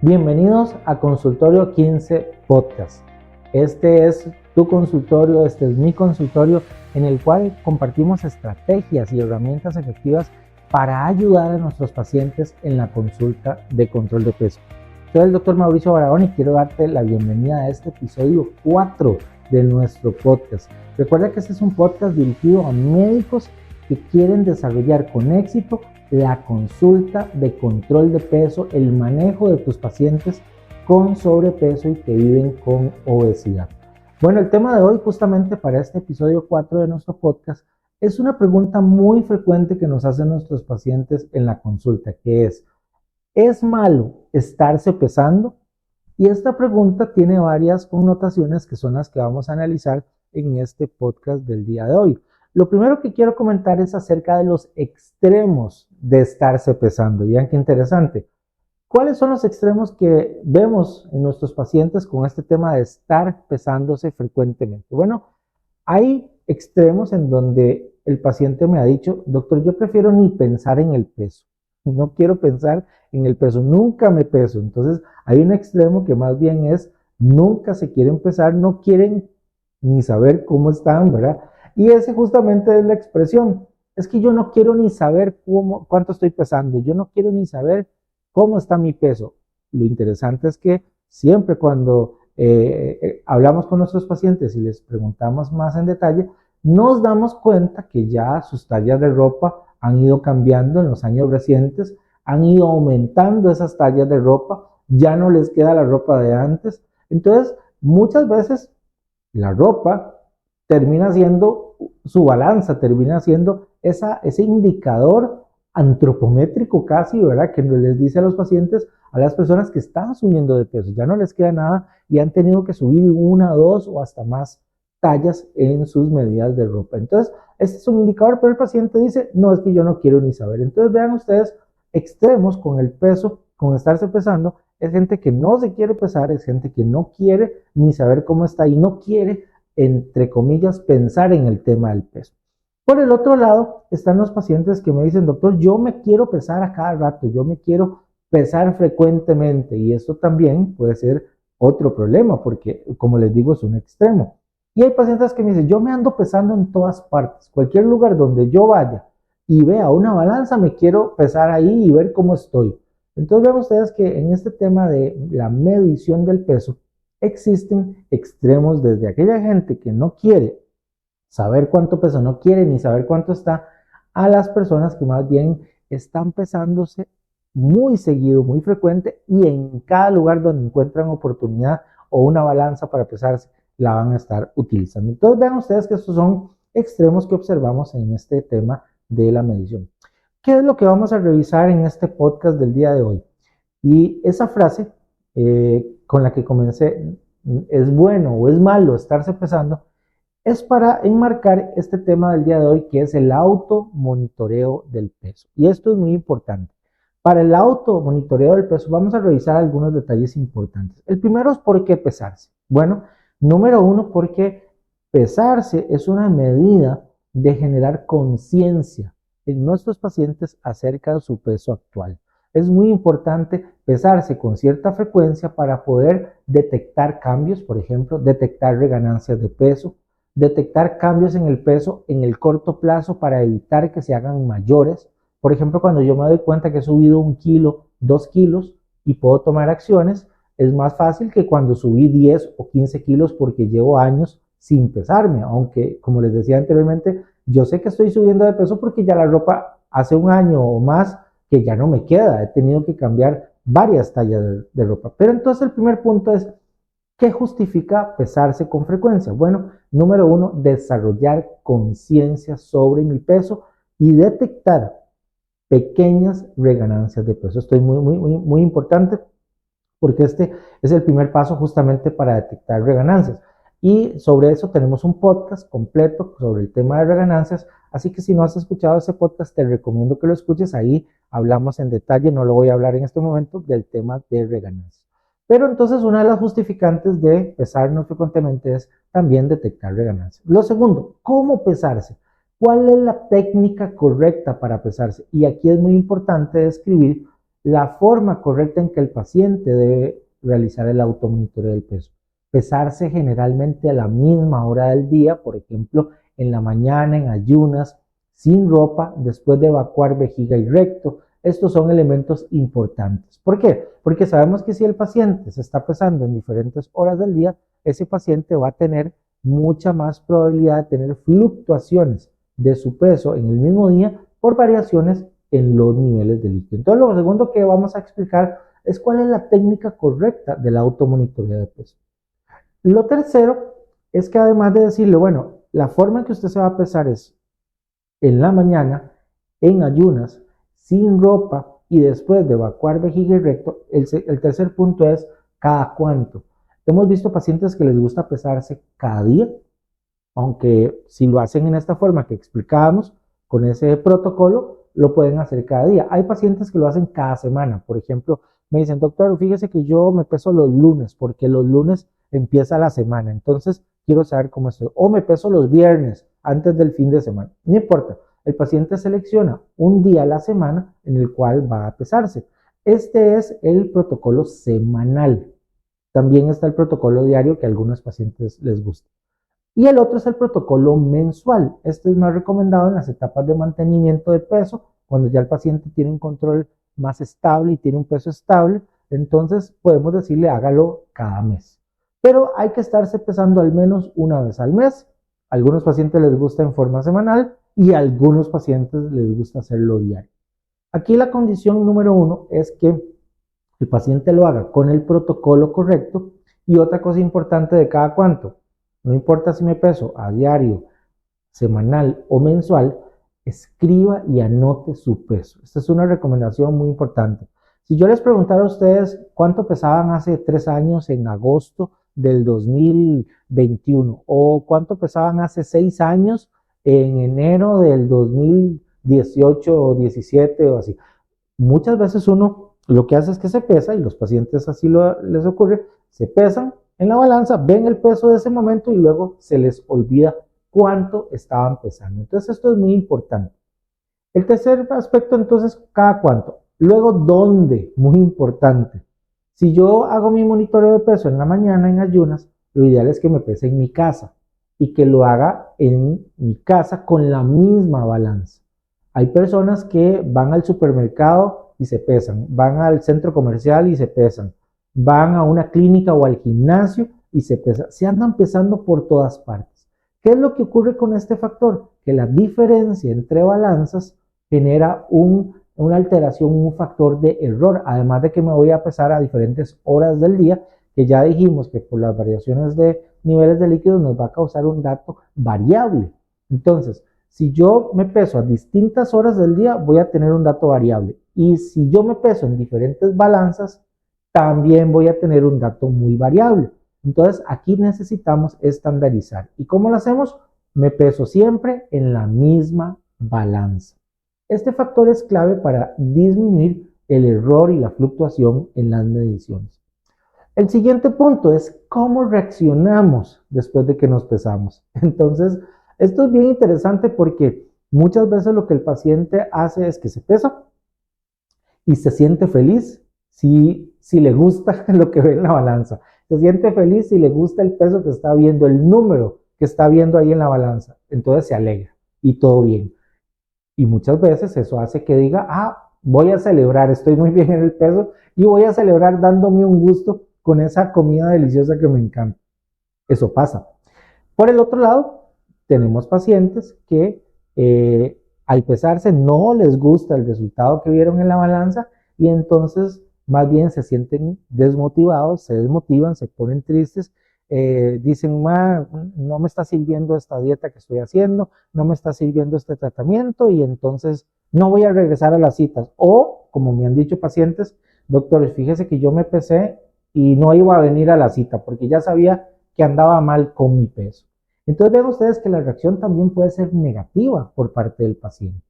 Bienvenidos a Consultorio 15 Podcast. Este es tu consultorio, este es mi consultorio en el cual compartimos estrategias y herramientas efectivas para ayudar a nuestros pacientes en la consulta de control de peso. Soy el Dr. Mauricio Barahona y quiero darte la bienvenida a este episodio 4 de nuestro podcast. Recuerda que este es un podcast dirigido a médicos que quieren desarrollar con éxito la consulta de control de peso, el manejo de tus pacientes con sobrepeso y que viven con obesidad. Bueno, el tema de hoy justamente para este episodio 4 de nuestro podcast es una pregunta muy frecuente que nos hacen nuestros pacientes en la consulta, que ¿es malo estarse pesando? Y esta pregunta tiene varias connotaciones que son las que vamos a analizar en este podcast del día de hoy. Lo primero que quiero comentar es acerca de los extremos de estarse pesando. Vean qué interesante. ¿Cuáles son los extremos que vemos en nuestros pacientes con este tema de estar pesándose frecuentemente? Bueno, hay extremos en donde el paciente me ha dicho, doctor, yo prefiero ni pensar en el peso. No quiero pensar en el peso, nunca me peso. Entonces, hay un extremo que más bien es, nunca se quieren pesar, no quieren ni saber cómo están, ¿verdad? Y ese justamente es la expresión. Es que yo no quiero ni saber cuánto estoy pesando, yo no quiero ni saber cómo está mi peso. Lo interesante es que siempre cuando hablamos con nuestros pacientes y les preguntamos más en detalle, nos damos cuenta que ya sus tallas de ropa han ido cambiando en los años recientes, han ido aumentando esas tallas de ropa, ya no les queda la ropa de antes. Entonces, muchas veces la ropa termina siendo su balanza, termina siendo ese indicador antropométrico casi, ¿verdad? Que les dice a los pacientes, a las personas que están subiendo de peso, ya no les queda nada y han tenido que subir 1, 2 o hasta más tallas en sus medidas de ropa. Entonces, este es un indicador, pero el paciente dice, no, es que yo no quiero ni saber. Entonces, vean ustedes, extremos con el peso, con estarse pesando, es gente que no se quiere pesar, es gente que no quiere ni saber cómo está y no quiere, entre comillas, pensar en el tema del peso. Por el otro lado, están los pacientes que me dicen, doctor, yo me quiero pesar a cada rato, yo me quiero pesar frecuentemente, y esto también puede ser otro problema, porque como les digo, es un extremo. Y hay pacientes que me dicen, yo me ando pesando en todas partes, cualquier lugar donde yo vaya y vea una balanza, me quiero pesar ahí y ver cómo estoy. Entonces vean ustedes que en este tema de la medición del peso, existen extremos desde aquella gente que no quiere saber cuánto pesa, no quiere ni saber cuánto está, a las personas que más bien están pesándose muy seguido, muy frecuente, y en cada lugar donde encuentran oportunidad o una balanza para pesarse, la van a estar utilizando. Entonces vean ustedes que estos son extremos que observamos en este tema de la medición. ¿Qué es lo que vamos a revisar en este podcast del día de hoy? Y esa frase con la que comencé, es bueno o es malo estarse pesando, es para enmarcar este tema del día de hoy, que es el automonitoreo del peso. Y esto es muy importante. Para el automonitoreo del peso vamos a revisar algunos detalles importantes. El primero es por qué pesarse. Bueno, número uno, porque pesarse es una medida de generar conciencia en nuestros pacientes acerca de su peso actual. Es muy importante pesarse con cierta frecuencia para poder detectar cambios, por ejemplo, detectar reganancias de peso, detectar cambios en el peso en el corto plazo para evitar que se hagan mayores. Por ejemplo, cuando yo me doy cuenta que he subido 1 kilo, 2 kilos y puedo tomar acciones, es más fácil que cuando subí 10 o 15 kilos porque llevo años sin pesarme, aunque como les decía anteriormente, yo sé que estoy subiendo de peso porque ya la ropa hace 1 año o más que ya no me queda, he tenido que cambiar varias tallas de ropa. Pero entonces el primer punto es, ¿qué justifica pesarse con frecuencia? Bueno, número uno, desarrollar conciencia sobre mi peso y detectar pequeñas reganancias de peso. Esto es muy importante porque este es el primer paso justamente para detectar reganancias. Y sobre eso tenemos un podcast completo sobre el tema de reganancias, así que si no has escuchado ese podcast te recomiendo que lo escuches, ahí hablamos en detalle, no lo voy a hablar en este momento, del tema de reganancias. Pero entonces una de las justificantes de pesarnos frecuentemente es también detectar reganancias. Lo segundo, ¿cómo pesarse? ¿Cuál es la técnica correcta para pesarse? Y aquí es muy importante describir la forma correcta en que el paciente debe realizar el automonitoreo del peso. Pesarse generalmente a la misma hora del día, por ejemplo, en la mañana, en ayunas, sin ropa, después de evacuar vejiga y recto. Estos son elementos importantes. ¿Por qué? Porque sabemos que si el paciente se está pesando en diferentes horas del día, ese paciente va a tener mucha más probabilidad de tener fluctuaciones de su peso en el mismo día por variaciones en los niveles de líquido. Entonces, lo segundo que vamos a explicar es cuál es la técnica correcta del automonitoreo de peso. Lo tercero es que además de decirle, bueno, la forma en que usted se va a pesar es en la mañana, en ayunas, sin ropa y después de evacuar vejiga y recto, el tercer punto es cada cuánto. Hemos visto pacientes que les gusta pesarse cada día, aunque si lo hacen en esta forma que explicábamos, con ese protocolo, lo pueden hacer cada día. Hay pacientes que lo hacen cada semana. Por ejemplo, me dicen, doctor, fíjese que yo me peso los lunes, porque los lunes empieza la semana. Entonces, quiero saber cómo estoy. O me peso los viernes, antes del fin de semana. No importa. El paciente selecciona un día a la semana en el cual va a pesarse. Este es el protocolo semanal. También está el protocolo diario que a algunos pacientes les gusta. Y el otro es el protocolo mensual. Este es más recomendado en las etapas de mantenimiento de peso, cuando ya el paciente tiene un control más estable y tiene un peso estable. Entonces podemos decirle hágalo cada mes. Pero hay que estarse pesando al menos una vez al mes. A algunos pacientes les gusta en forma semanal y a algunos pacientes les gusta hacerlo diario. Aquí la condición número 1 es que el paciente lo haga con el protocolo correcto. Y otra cosa importante de cada cuánto, no importa si me peso a diario, semanal o mensual, escriba y anote su peso. Esta es una recomendación muy importante. Si yo les preguntara a ustedes cuánto pesaban hace 3 años en agosto del 2021 o cuánto pesaban hace 6 años en enero del 2018 o 17 o así, muchas veces uno lo que hace es que se pesa, y los pacientes así les ocurre, se pesan en la balanza, ven el peso de ese momento y luego se les olvida cuánto estaban pesando. Entonces esto es muy importante. El tercer aspecto entonces, cada cuánto. Luego, ¿dónde? Muy importante. Si yo hago mi monitoreo de peso en la mañana en ayunas, lo ideal es que me pese en mi casa y que lo haga en mi casa con la misma balanza. Hay personas que van al supermercado y se pesan, van al centro comercial y se pesan, van a una clínica o al gimnasio y se pesan, se andan pesando por todas partes. ¿Qué es lo que ocurre con este factor? Que la diferencia entre balanzas genera una alteración, un factor de error, además de que me voy a pesar a diferentes horas del día, que ya dijimos que por las variaciones de niveles de líquidos nos va a causar un dato variable. Entonces, si yo me peso a distintas horas del día, voy a tener un dato variable. Y si yo me peso en diferentes balanzas, también voy a tener un dato muy variable. Entonces, aquí necesitamos estandarizar. ¿Y cómo lo hacemos? Me peso siempre en la misma balanza. Este factor es clave para disminuir el error y la fluctuación en las mediciones. El siguiente punto es cómo reaccionamos después de que nos pesamos. Entonces, esto es bien interesante porque muchas veces lo que el paciente hace es que se pesa y se siente feliz si le gusta lo que ve en la balanza. Se siente feliz si le gusta el peso que está viendo, el número que está viendo ahí en la balanza. Entonces se alegra y todo bien. Y muchas veces eso hace que diga, voy a celebrar, estoy muy bien en el peso y voy a celebrar dándome un gusto con esa comida deliciosa que me encanta. Eso pasa. Por el otro lado, tenemos pacientes que al pesarse no les gusta el resultado que vieron en la balanza y entonces más bien se sienten desmotivados, se desmotivan, se ponen tristes, dicen, no me está sirviendo esta dieta que estoy haciendo, no me está sirviendo este tratamiento y entonces no voy a regresar a las citas. O, como me han dicho pacientes, doctores, fíjese que yo me pesé y no iba a venir a la cita porque ya sabía que andaba mal con mi peso. Entonces vean ustedes que la reacción también puede ser negativa por parte del paciente.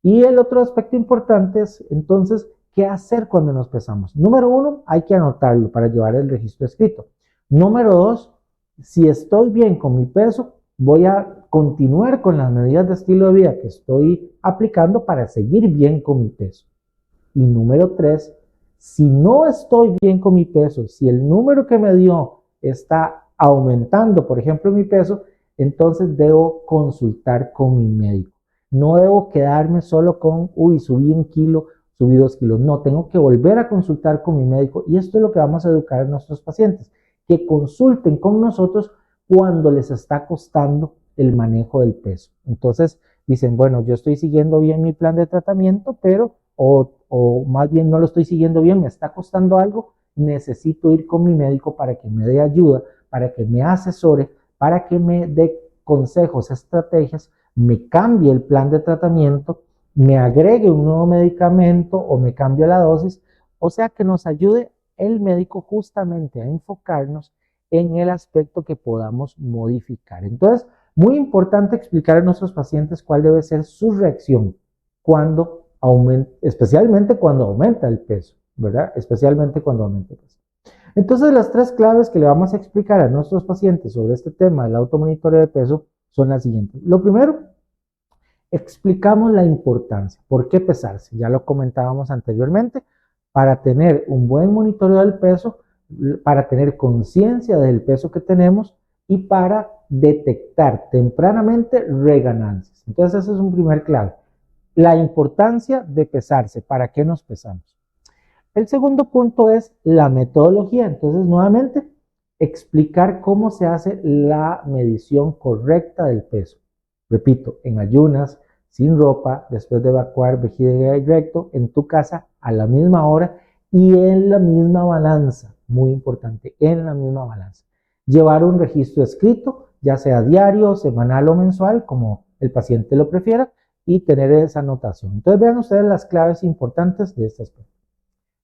Y el otro aspecto importante es entonces qué hacer cuando nos pesamos. Número 1, hay que anotarlo para llevar el registro escrito. Número 2, si estoy bien con mi peso, voy a continuar con las medidas de estilo de vida que estoy aplicando para seguir bien con mi peso. Y número 3, si no estoy bien con mi peso, si el número que me dio está aumentando, por ejemplo, mi peso, entonces debo consultar con mi médico. No debo quedarme solo con, subí 1 kilo, subí 2 kilos. No, tengo que volver a consultar con mi médico. Y esto es lo que vamos a educar a nuestros pacientes, que consulten con nosotros cuando les está costando el manejo del peso. Entonces dicen, bueno, yo estoy siguiendo bien mi plan de tratamiento, pero, o más bien no lo estoy siguiendo bien, me está costando algo, necesito ir con mi médico para que me dé ayuda, para que me asesore, para que me dé consejos, estrategias, me cambie el plan de tratamiento, me agregue un nuevo medicamento o me cambie la dosis, o sea que nos ayude el médico justamente a enfocarnos en el aspecto que podamos modificar. Entonces, muy importante explicar a nuestros pacientes cuál debe ser su reacción cuando aumenta, especialmente cuando aumenta el peso, ¿verdad? Especialmente cuando aumenta el peso. Entonces, las 3 claves que le vamos a explicar a nuestros pacientes sobre este tema del automonitoreo de peso son las siguientes. Lo primero, explicamos la importancia. ¿Por qué pesarse? Ya lo comentábamos anteriormente. Para tener un buen monitoreo del peso, para tener conciencia del peso que tenemos y para detectar tempranamente reganancias. Entonces, ese es un primer clave. La importancia de pesarse. ¿Para qué nos pesamos? El segundo punto es la metodología. Entonces, nuevamente, explicar cómo se hace la medición correcta del peso. Repito, en ayunas, sin ropa, después de evacuar vejiga y recto, en tu casa, a la misma hora y en la misma balanza. Muy importante, en la misma balanza. Llevar un registro escrito, ya sea diario, semanal o mensual, como el paciente lo prefiera, y tener esa anotación. Entonces, vean ustedes las claves importantes de este aspecto.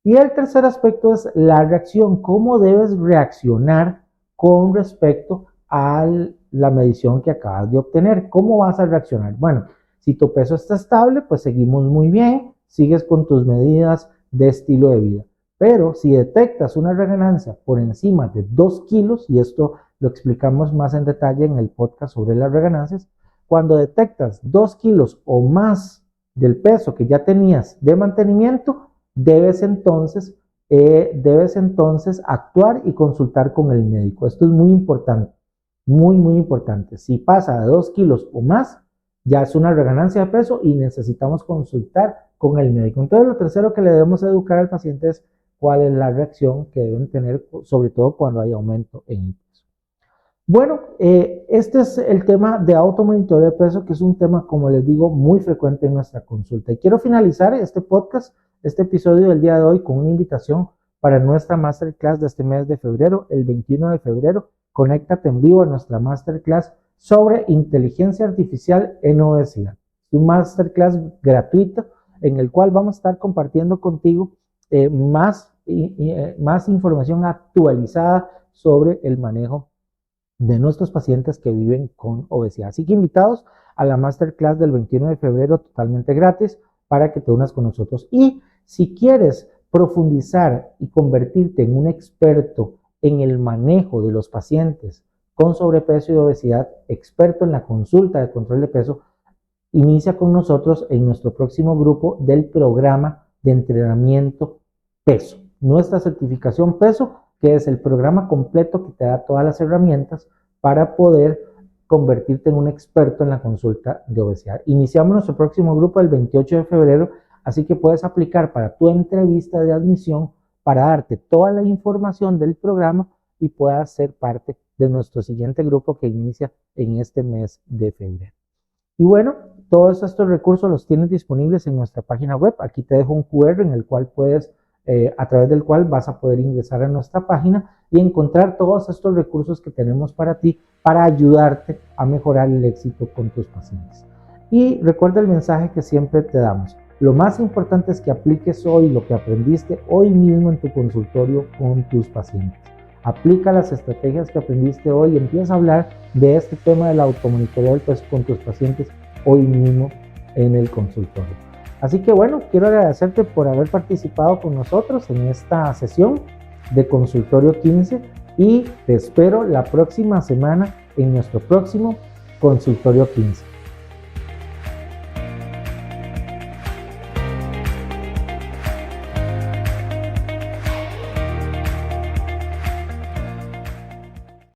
Y el tercer aspecto es la reacción. ¿Cómo debes reaccionar con respecto a la medición que acabas de obtener? ¿Cómo vas a reaccionar? Bueno, si tu peso está estable, pues seguimos muy bien, sigues con tus medidas de estilo de vida. Pero si detectas una reganancia por encima de 2 kilos, y esto lo explicamos más en detalle en el podcast sobre las reganancias, cuando detectas 2 kilos o más del peso que ya tenías de mantenimiento, debes entonces actuar y consultar con el médico. Esto es muy importante, muy, muy importante. Si pasa de 2 kilos o más, ya es una reganancia de peso y necesitamos consultar con el médico. Entonces, lo tercero que le debemos educar al paciente es cuál es la reacción que deben tener, sobre todo cuando hay aumento en el peso. Bueno, este es el tema de automonitoreo de peso, que es un tema, como les digo, muy frecuente en nuestra consulta. Y quiero finalizar este podcast, este episodio del día de hoy, con una invitación para nuestra masterclass de este mes de febrero, el 21 de febrero. Conéctate en vivo a nuestra masterclass sobre inteligencia artificial en obesidad. Es un masterclass gratuito en el cual vamos a estar compartiendo contigo más información actualizada sobre el manejo de nuestros pacientes que viven con obesidad. Así que invitados a la masterclass del 21 de febrero totalmente gratis para que te unas con nosotros. Y si quieres profundizar y convertirte en un experto en el manejo de los pacientes con sobrepeso y obesidad, experto en la consulta de control de peso, inicia con nosotros en nuestro próximo grupo del programa de entrenamiento peso. Nuestra certificación peso, que es el programa completo que te da todas las herramientas para poder convertirte en un experto en la consulta de obesidad. Iniciamos nuestro próximo grupo el 28 de febrero, así que puedes aplicar para tu entrevista de admisión para darte toda la información del programa y puedas ser parte de nuestro siguiente grupo que inicia en este mes de febrero. Y bueno, todos estos recursos los tienes disponibles en nuestra página web. Aquí te dejo un QR en el cual puedes, a través del cual vas a poder ingresar a nuestra página y encontrar todos estos recursos que tenemos para ti, para ayudarte a mejorar el éxito con tus pacientes. Y recuerda el mensaje que siempre te damos. Lo más importante es que apliques hoy lo que aprendiste hoy mismo en tu consultorio con tus pacientes. Aplica las estrategias que aprendiste hoy y empieza a hablar de este tema del automonitoreo del peso con tus pacientes hoy mismo en el consultorio. Así que bueno, quiero agradecerte por haber participado con nosotros en esta sesión de Consultorio 15 y te espero la próxima semana en nuestro próximo Consultorio 15.